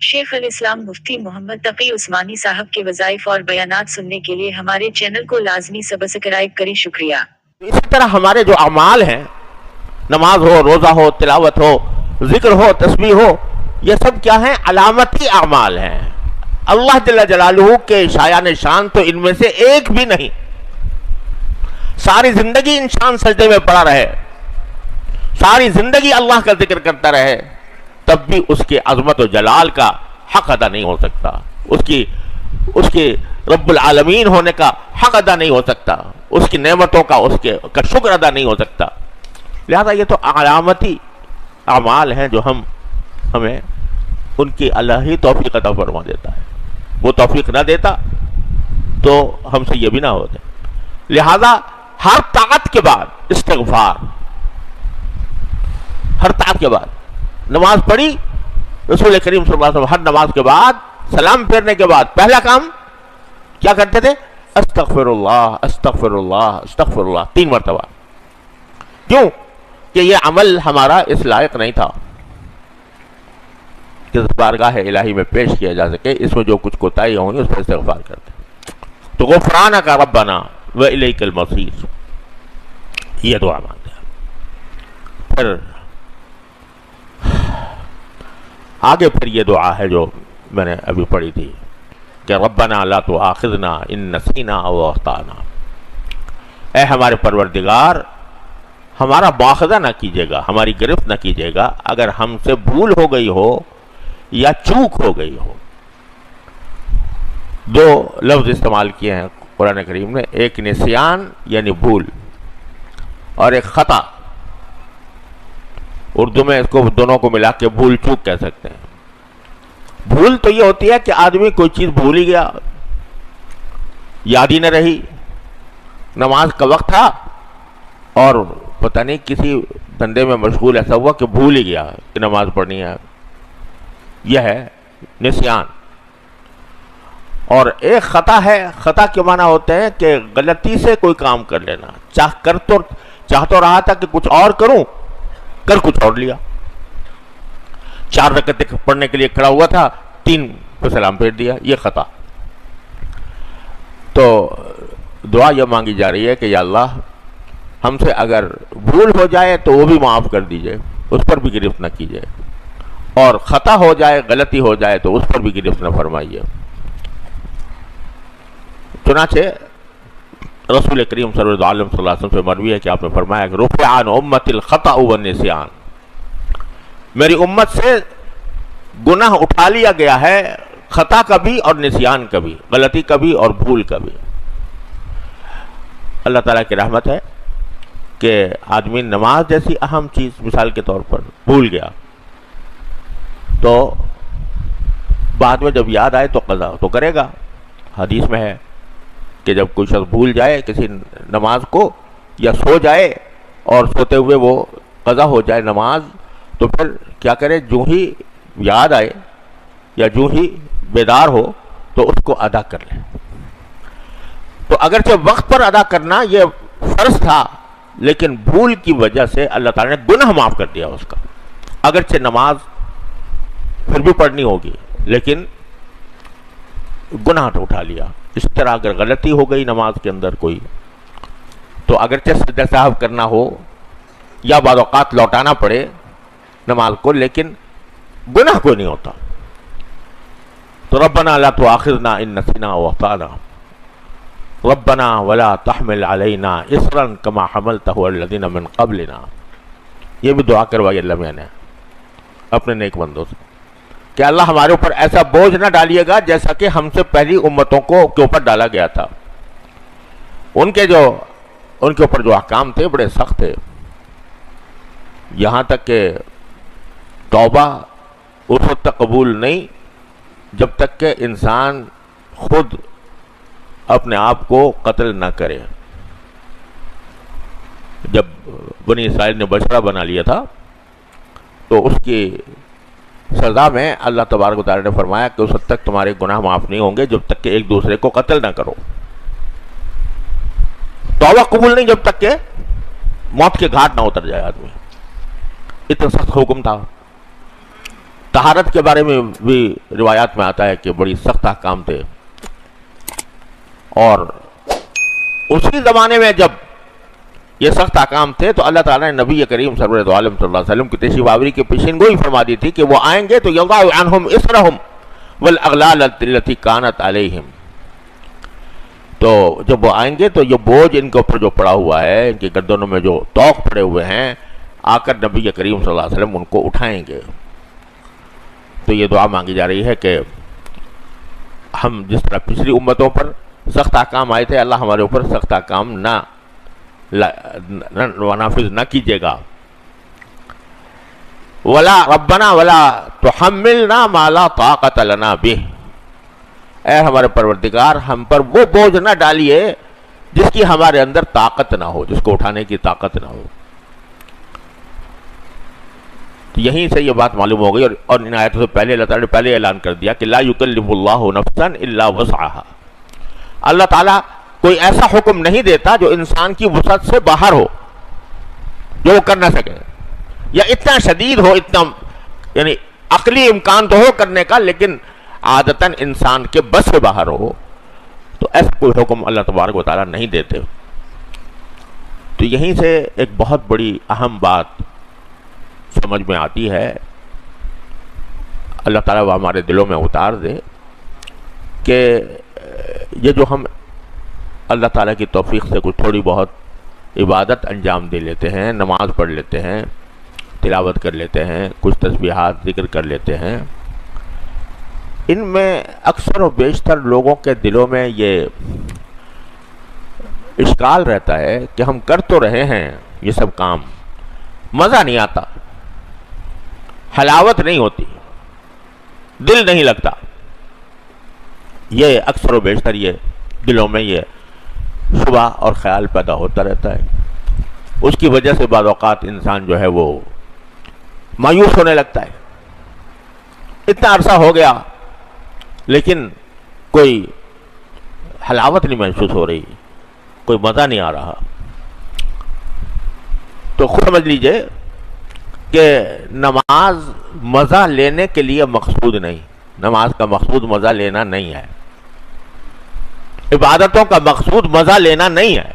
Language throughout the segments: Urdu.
شیخ الاسلام مفتی محمد تقی عثمانی صاحب کے وظائف اور بیانات سننے کے لیے ہمارے چینل کو لازمی سبسکرائب کریں۔ شکریہ۔ اسی طرح ہمارے جو اعمال ہیں، نماز ہو، روزہ ہو، تلاوت ہو، ذکر ہو، تسبیح ہو، یہ سب کیا ہیں؟ علامتی اعمال ہیں۔ اللہ جل جلالہ کے شایان شان تو ان میں سے ایک بھی نہیں۔ ساری زندگی انسان سجدے میں پڑا رہے، ساری زندگی اللہ کا ذکر کرتا رہے، تب بھی اس کی عظمت و جلال کا حق ادا نہیں ہو سکتا، اس کی رب العالمین ہونے کا حق ادا نہیں ہو سکتا، اس کی نعمتوں کا شکر ادا نہیں ہو سکتا۔ لہذا یہ تو علامتی اعمال ہیں جو ہمیں ان کی اللہ ہی توفیق عطا فرما دیتا ہے۔ وہ توفیق نہ دیتا تو ہم سے یہ بھی نہ ہوتے۔ لہذا ہر طاعت کے بعد استغفار، ہر طاعت کے بعد نماز پڑھی، رسول کریم صلی اللہ علیہ وسلم ہر نماز کے بعد سلام پھیرنے کے بعد پہلا کام کیا کرتے تھے؟ استغفر اللہ استغفر اللہ استغفر اللہ 3 مرتبہ۔ کیوں کہ یہ عمل ہمارا اس لائق نہیں تھا کہ بارگاہ الہی میں پیش کیا جا سکے، اس میں جو کچھ کوتاہیاں ہوں گی اس پر استغفار کرتے۔ تو غفرانک ربنا والیک المصیر، یہ دعا مانگتے ہیں۔ پھر آگے یہ دعا ہے جو میں نے ابھی پڑھی تھی کہ ربنا لا تؤاخذنا ان نسینا او اخطانا، اے ہمارے پروردگار ہمارا مواخذہ نہ کیجیے گا، ہماری گرفت نہ کیجیے گا اگر ہم سے بھول ہو گئی ہو یا چوک ہو گئی ہو۔ 2 لفظ استعمال کیے ہیں قرآن کریم نے، ایک نسیان یعنی بھول، اور ایک خطا۔ اردو میں اس کو دونوں کو ملا کے بھول چوک کہہ سکتے ہیں۔ بھول تو یہ ہوتی ہے کہ آدمی کوئی چیز بھول ہی گیا، یاد ہی نہ رہی، نماز کا وقت تھا اور پتہ نہیں کسی دھندے میں مشغول ایسا ہوا کہ بھول ہی گیا کہ نماز پڑھنی ہے، یہ ہے نسیان۔ اور ایک خطا ہے، خطا کے معنی ہوتے ہیں کہ غلطی سے کوئی کام کر لینا، چاہ تو رہا تھا کہ کچھ اور کروں، کر کچھ اور لیا۔ 4 رکعتیں پڑھنے کے لیے کھڑا ہوا تھا، 3 پہ سلام پھیر دیا، یہ خطا۔ تو دعا یہ مانگی جا رہی ہے کہ یا اللہ ہم سے اگر بھول ہو جائے تو وہ بھی معاف کر دیجئے، اس پر بھی گرفت نہ کیجئے، اور خطا ہو جائے، غلطی ہو جائے تو اس پر بھی گرفت نہ فرمائیے۔ چنانچہ رسول کریم صلی اللہ علیہ وسلم سے مروی ہے کہ آپ نے فرمایا کہ رفع عن امت الخطأ والنسیان، میری امت سے گناہ اٹھا لیا گیا ہے، خطا کا بھی اور نسیان کا بھی، غلطی کا بھی اور بھول کا بھی۔ اللہ تعالیٰ کی رحمت ہے کہ آدمی نماز جیسی اہم چیز مثال کے طور پر بھول گیا تو بعد میں جب یاد آئے تو قضا تو کرے گا۔ حدیث میں ہے کہ جب کوئی شخص بھول جائے کسی نماز کو یا سو جائے اور سوتے ہوئے وہ قضا ہو جائے نماز، تو پھر کیا کرے؟ جو ہی یاد آئے یا جو ہی بیدار ہو تو اس کو ادا کر لے۔ تو اگرچہ وقت پر ادا کرنا یہ فرض تھا، لیکن بھول کی وجہ سے اللہ تعالیٰ نے گناہ معاف کر دیا اس کا۔ اگرچہ نماز پھر بھی پڑھنی ہوگی لیکن گناہ تو اٹھا لیا۔ اس طرح اگر غلطی ہو گئی نماز کے اندر کوئی، تو اگرچہ سجدہ صاحب کرنا ہو یا بعض اوقات لوٹانا پڑے نماز کو، لیکن گناہ کوئی نہیں ہوتا۔ تو ربنا لا تؤاخذنا ان نسینا او اخطانا ربنا ولا تحمل علینا اصرا کما حملتہ علی الذین من قبلنا، یہ بھی دعا کروائی اللہ میاں نے اپنے نیک بندوں سے کہ اللہ ہمارے اوپر ایسا بوجھ نہ ڈالیے گا جیسا کہ ہم سے پہلی امتوں کے اوپر ڈالا گیا تھا۔ ان کے اوپر جو احکام تھے بڑے سخت تھے، یہاں تک کہ توبہ اس وقت تک قبول نہیں جب تک کہ انسان خود اپنے آپ کو قتل نہ کرے۔ جب بنی اسرائیل نے بچڑا بنا لیا تھا تو اس کی سزا میں اللہ تبارک و تعالی نے فرمایا کہ اس وقت تک تمہارے گناہ معاف نہیں ہوں گے جب تک کہ ایک دوسرے کو قتل نہ کرو۔ توبہ قبول نہیں جب تک کہ موت کے گھاٹ نہ اتر جائے آدمی، اتنا سخت حکم تھا۔ طہارت کے بارے میں بھی روایات میں آتا ہے کہ بڑی سخت احکام تھے، اور اسی زمانے میں جب یہ سخت احکام تھے تو اللہ تعالیٰ نے نبی کریم سرور عالم صلی اللہ علیہ وسلم کی تشریف آوری کی پیشین گوئی فرما دی تھی کہ وہ آئیں گے تو یضع عنہم اسرہم والاغلال التي كانت علیہم، تو جب وہ آئیں گے تو یہ بوجھ ان کے اوپر جو پڑا ہوا ہے، ان کی گردنوں میں جو طوق پڑے ہوئے ہیں، آ کر نبی کریم صلی اللہ علیہ وسلم ان کو اٹھائیں گے۔ تو یہ دعا مانگی جا رہی ہے کہ ہم جس طرح پچھلی امتوں پر سخت احکام آئے تھے، اللہ ہمارے اوپر سخت احکام نافذ نہ کیجیے گا۔ ولا ربنا ولا تحملنا ما لا طاقت لنا به، اے ہمارے پروردگار ہم پر وہ بوجھ نہ ڈالیے جس کی ہمارے اندر طاقت نہ ہو، جس کو اٹھانے کی طاقت نہ ہو۔ تو یہیں سے یہ بات معلوم ہو گئی، اور ان آیتوں سے پہلے اللہ تعالیٰ نے پہلے اعلان کر دیا کہ لا یکلف اللہ نفسا الا وسعها، اللہ تعالیٰ کوئی ایسا حکم نہیں دیتا جو انسان کی وسعت سے باہر ہو، جو وہ کر نہ سکے، یا اتنا شدید ہو، اتنا یعنی عقلی امکان تو ہو کرنے کا لیکن عادتاً انسان کے بس سے باہر ہو، تو ایسا کوئی حکم اللہ تبارک و تعالیٰ نہیں دیتے۔ تو یہیں سے ایک بہت بڑی اہم بات سمجھ میں آتی ہے، اللہ تعالیٰ وہ ہمارے دلوں میں اتار دے کہ یہ جو ہم اللہ تعالیٰ کی توفیق سے کچھ تھوڑی بہت عبادت انجام دے لیتے ہیں، نماز پڑھ لیتے ہیں، تلاوت کر لیتے ہیں، کچھ تسبیحات ذکر کر لیتے ہیں، ان میں اکثر و بیشتر لوگوں کے دلوں میں یہ اشکال رہتا ہے کہ ہم کر تو رہے ہیں یہ سب کام، مزہ نہیں آتا، حلاوت نہیں ہوتی، دل نہیں لگتا۔ یہ اکثر و بیشتر یہ دلوں میں یہ شبہ اور خیال پیدا ہوتا رہتا ہے، اس کی وجہ سے بعض اوقات انسان جو ہے وہ مایوس ہونے لگتا ہے، اتنا عرصہ ہو گیا لیکن کوئی حلاوت نہیں محسوس ہو رہی، کوئی مزہ نہیں آ رہا۔ تو خود سمجھ لیجئے کہ نماز مزہ لینے کے لیے مقصود نہیں، نماز کا مقصود مزہ لینا نہیں ہے، عبادتوں کا مقصود مزہ لینا نہیں ہے،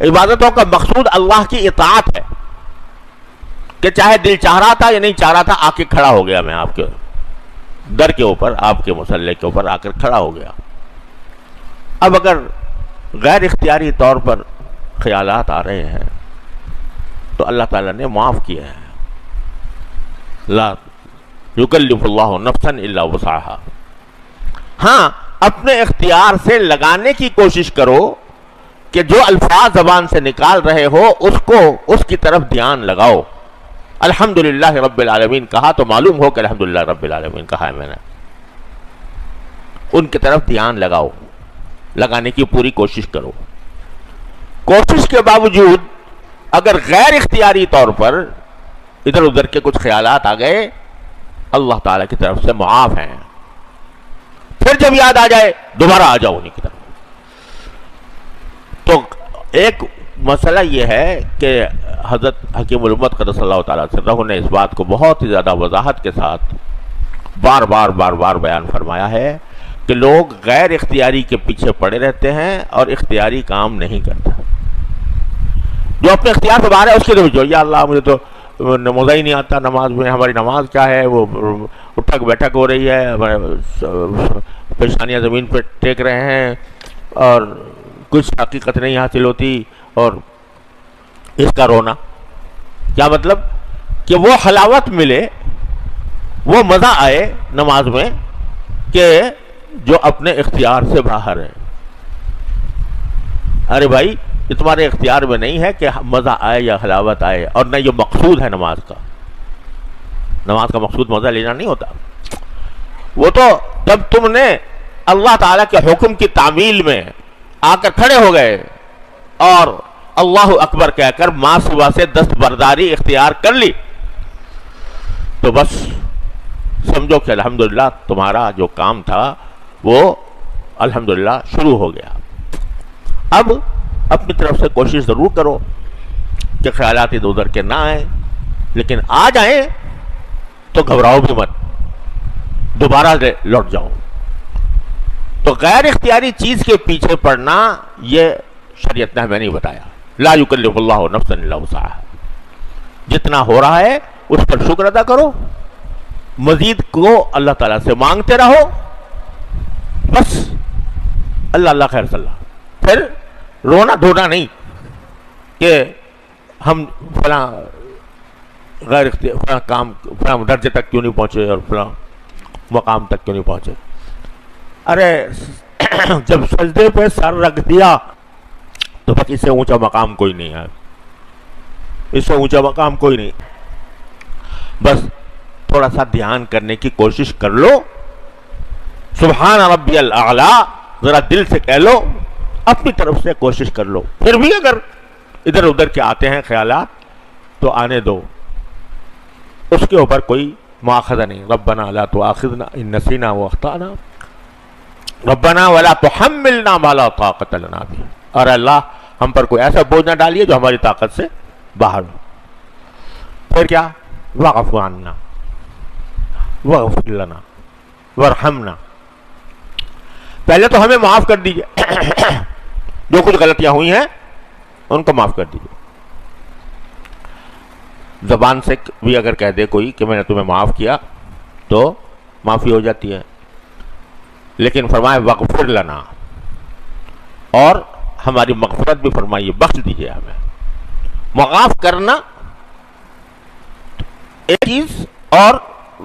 عبادتوں کا مقصود اللہ کی اطاعت ہے، کہ چاہے دل چاہ رہا تھا یا نہیں چاہ رہا تھا، آ کے کھڑا ہو گیا، میں آپ کے در کے اوپر، آپ کے مصلی کے اوپر آ کر کھڑا ہو گیا۔ اب اگر غیر اختیاری طور پر خیالات آ رہے ہیں تو اللہ تعالیٰ نے معاف کیا ہے، لا یکلف اللہ نفسا الا وسعها۔ ہاں اپنے اختیار سے لگانے کی کوشش کرو کہ جو الفاظ زبان سے نکال رہے ہو اس کی طرف دھیان لگاؤ۔ الحمدللہ رب العالمین کہا تو معلوم ہو کہ الحمدللہ رب العالمین کہا ہے میں نے، ان کی طرف دھیان لگاؤ، لگانے کی پوری کوشش کرو۔ کوشش کے باوجود اگر غیر اختیاری طور پر ادھر ادھر کے کچھ خیالات آ گئے، اللہ تعالیٰ کی طرف سے معاف ہیں، پھر جب یاد آ جائے دوبارہ آ جاؤ انہیں کی طرف۔ تو ایک مسئلہ یہ ہے کہ حضرت حکیم الامت قدس اللہ تعالیٰ سرہ نے اس بات کو بہت ہی زیادہ وضاحت کے ساتھ بار بار بیان فرمایا ہے کہ لوگ غیر اختیاری کے پیچھے پڑے رہتے ہیں اور اختیاری کام نہیں کرتا۔ جو اپنے اختیار سے باہر ہے اس کی طرف جو یا اللہ مجھے تو مزہ ہی نہیں آتا نماز میں، ہماری نماز کیا ہے، وہ اٹھک بیٹھک ہو رہی ہے، پیشانیاں زمین پہ ٹیک رہے ہیں اور کچھ حقیقت نہیں حاصل ہوتی، اور اس کا رونا کیا مطلب کہ وہ حلاوت ملے، وہ مزہ آئے نماز میں کہ جو اپنے اختیار سے باہر ہے۔ ارے بھائی یہ تمہارے اختیار میں نہیں ہے کہ مزہ آئے یا حلاوت آئے، اور نہ یہ مقصود ہے نماز کا۔ نماز کا مقصود مزہ لینا نہیں ہوتا، وہ تو جب تم نے اللہ تعالیٰ کے حکم کی تعمیل میں آ کر کھڑے ہو گئے اور اللہ اکبر کہہ کر ماں سوا سے دستبرداری اختیار کر لی، تو بس سمجھو کہ الحمدللہ تمہارا جو کام تھا وہ الحمدللہ شروع ہو گیا۔ اب اپنی طرف سے کوشش ضرور کرو کہ خیالات ادھر ادھر کے نہ آئیں، لیکن آ جائیں تو گھبراؤ بھی مت، دوبارہ لوٹ جاؤ. تو غیر اختیاری چیز کے پیچھے پڑنا یہ شریعت نے ہمیں نہیں بتایا. لا یکلف اللہ نفسا الا وسعها. جتنا ہو رہا ہے اس پر شکر ادا کرو، مزید کو اللہ تعالیٰ سے مانگتے رہو، بس اللہ اللہ خیر صلی اللہ. پھر رونا دھونا نہیں کہ ہم فلاں غیر اختیار فلاں کام فلاں درجے تک کیوں نہیں پہنچے اور فلاں مقام تک کیوں نہیں پہنچے. ارے جب سجدے پہ سر رکھ دیا تو بس اس سے اونچا مقام کوئی نہیں ہے، اس سے اونچا مقام کوئی نہیں. بس تھوڑا سا دھیان کرنے کی کوشش کر لو، سبحان ربی الاعلی ذرا دل سے کہہ لو، اپنی طرف سے کوشش کر لو. پھر بھی اگر ادھر ادھر کے آتے ہیں خیالات تو آنے دو، اس کے اوپر کوئی مواخذہ نہیں. ربنا لا تؤاخذنا ان نسینا واخطانا ربنا ولا تحملنا ما لا طاقت لنا به. اور اللہ ہم پر کوئی ایسا بوجھ نہ ڈالیے جو ہماری طاقت سے باہر ہو. پھر کیا؟ واعف عنا واغفر لنا وارحمنا. پہلے تو ہمیں معاف کر دیجئے، جو کچھ غلطیاں ہوئی ہیں ان کو معاف کر دیجئے. زبان سے بھی اگر کہہ دے کوئی کہ میں نے تمہیں معاف کیا تو معافی ہو جاتی ہے، لیکن فرمائے واغفر لنا، اور ہماری مغفرت بھی فرمائیے، بخش دیجئے ہمیں. معاف کرنا ایک چیز اور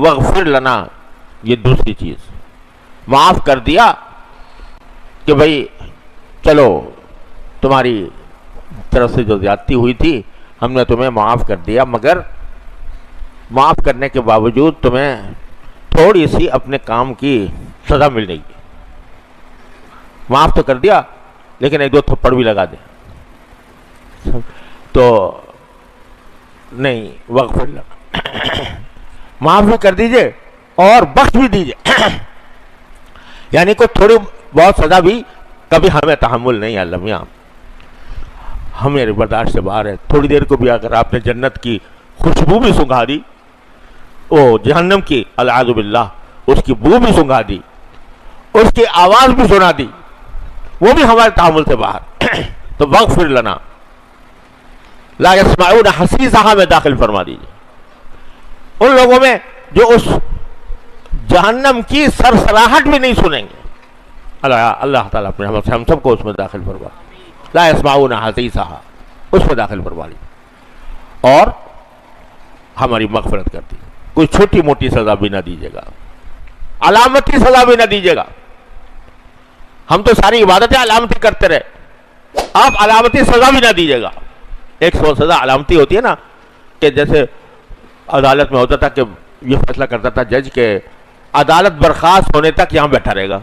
واغفر لنا یہ دوسری چیز. معاف کر دیا کہ بھئی چلو تمہاری طرف سے جو زیادتی ہوئی تھی ہم نے تمہیں معاف کر دیا، مگر معاف کرنے کے باوجود تمہیں تھوڑی سی اپنے کام کی سزا مل رہی ہے. معاف تو کر دیا لیکن ایک دو تھپڑ بھی لگا دیں تو نہیں. واغفر لنا، معاف بھی کر دیجئے اور بخش بھی دیجئے. یعنی کوئی تھوڑی بہت سزا بھی کبھی ہمیں تحمل نہیں ہے. اللہ میاں ہمیں برداشت سے باہر ہے. تھوڑی دیر کو بھی اگر آپ نے جنت کی خوشبو بھی سنگھا دی، او جہنم کی العاذ باللہ اس کی بو بھی سنگھا دی، اس کی آواز بھی سنا دی، وہ بھی ہمارے تحمل سے باہر. تو واغفر لنا لا يسمعون حسیسها میں داخل فرما دیجیے ان لوگوں میں جو اس جہنم کی سرسراہٹ بھی نہیں سنیں گے. اللہ تعالیٰ اپنے رحمت سے ہم سب کو اس میں داخل فرما. لا يسمعون حسیسها اس میں داخل فرما لیجیے اور ہماری مغفرت کر دیجیے. کوئی چھوٹی موٹی سزا بھی نہ دیجیے گا، علامتی سزا بھی نہ دیجیے گا. ہم تو ساری عبادتیں علامتی کرتے رہے، آپ علامتی سزا بھی نہ دیجیے گا. ایک سزا علامتی ہوتی ہے نا، کہ جیسے عدالت میں ہوتا تھا کہ یہ فیصلہ کرتا تھا جج کہ عدالت برخاست ہونے تک یہاں بیٹھا رہے گا،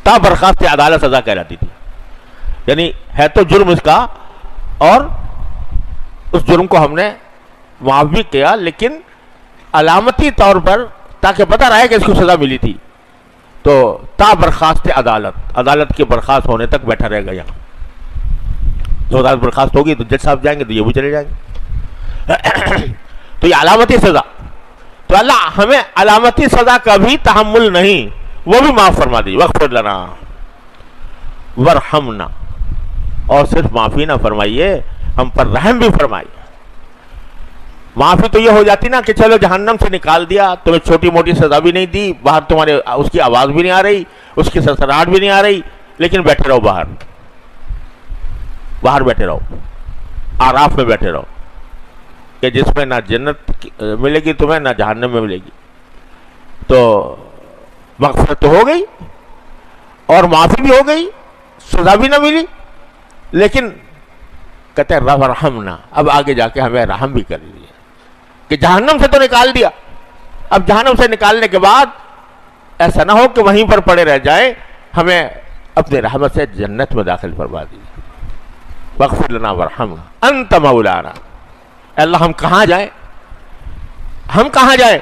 تا برخاست عدالت سزا کہلاتی تھی. یعنی ہے تو جرم اس کا، اور اس جرم کو ہم نے معاف بھی کیا لیکن علامتی طور پر تاکہ پتہ رہے کہ اس کو سزا ملی تھی. تو تا برخاست عدالت کے برخاست ہونے تک بیٹھا رہے گا یہاں. تو عدالت برخاست ہوگی تو جج صاحب جائیں گے تو یہ بھی چلے جائیں گے. تو یہ علامتی سزا. تو اللہ ہمیں علامتی سزا کا بھی تحمل نہیں، وہ بھی معاف فرما دیجیے. واغفر لنا وارحمنا. اور صرف معافی نہ فرمائیے، ہم پر رحم بھی فرمائیے. معافی تو یہ ہو جاتی نا کہ چلو جہنم سے نکال دیا، تمہیں چھوٹی موٹی سزا بھی نہیں دی، باہر تمہارے اس کی آواز بھی نہیں آ رہی، اس کی سرسراہٹ بھی نہیں آ رہی، لیکن بیٹھے رہو باہر بیٹھے رہو، آراف میں بیٹھے رہو کہ جس میں نہ جنت ملے گی تمہیں نہ جہنم میں ملے گی. تو مغفرت تو ہو گئی اور معافی بھی ہو گئی، سزا بھی نہ ملی، لیکن کہتے ہیں رب رحمنا، اب آگے جا کے ہمیں رحم بھی کر لیا کہ جہنم سے تو نکال دیا، اب جہنم سے نکالنے کے بعد ایسا نہ ہو کہ وہیں پر پڑے رہ جائیں، ہمیں اپنے رحمت سے جنت میں داخل فرما دیجیے. واغفر لنا وارحمنا انت مولانا. اللہ ہم کہاں جائیں، ہم کہاں جائیں؟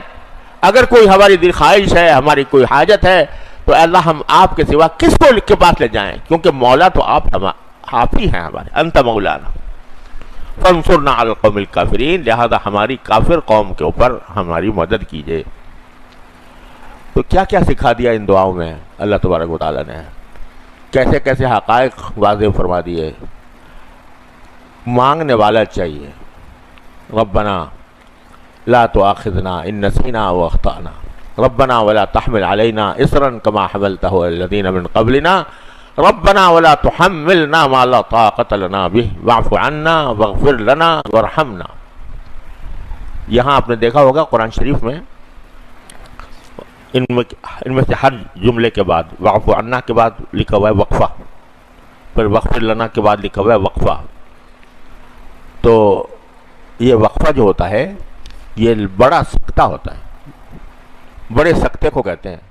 اگر کوئی ہماری دل خواہش ہے، ہماری کوئی حاجت ہے تو اللہ ہم آپ کے سوا کس کو کے پاس لے جائیں؟ کیونکہ مولا تو آپ ہی ہیں ہمارے. انت مولانا فانصرنا علی القوم الکافرین، لہذا ہماری کافر قوم کے اوپر ہماری مدد کیجیے۔ تو کیا کیا سکھا دیا ان دعاؤں میں اللہ تبارک و تعالیٰ نے، کیسے کیسے حقائق واضح فرما دیے۔ مانگنے والا چاہیے، ربنا لا تؤاخذنا ان نسینا واخطأنا، ربنا ولا تحمل علینا اصرا کما حملتہ علی الذین من قبلنا، ربنا ولا تحملنا ما لا طاقت لنا به واعف عنا واغفر لنا وارحمنا۔ یہاں آپ نے دیکھا ہوگا قرآن شریف میں ان میں سے ہر جملے کے بعد واعف عنا کے بعد لکھا ہوا ہے وقفہ، پھر واغفر لنا کے بعد لکھا ہوا ہے وقفہ۔ تو یہ وقفہ جو ہوتا ہے یہ بڑا سکتہ ہوتا ہے، بڑے سکتے کو کہتے ہیں۔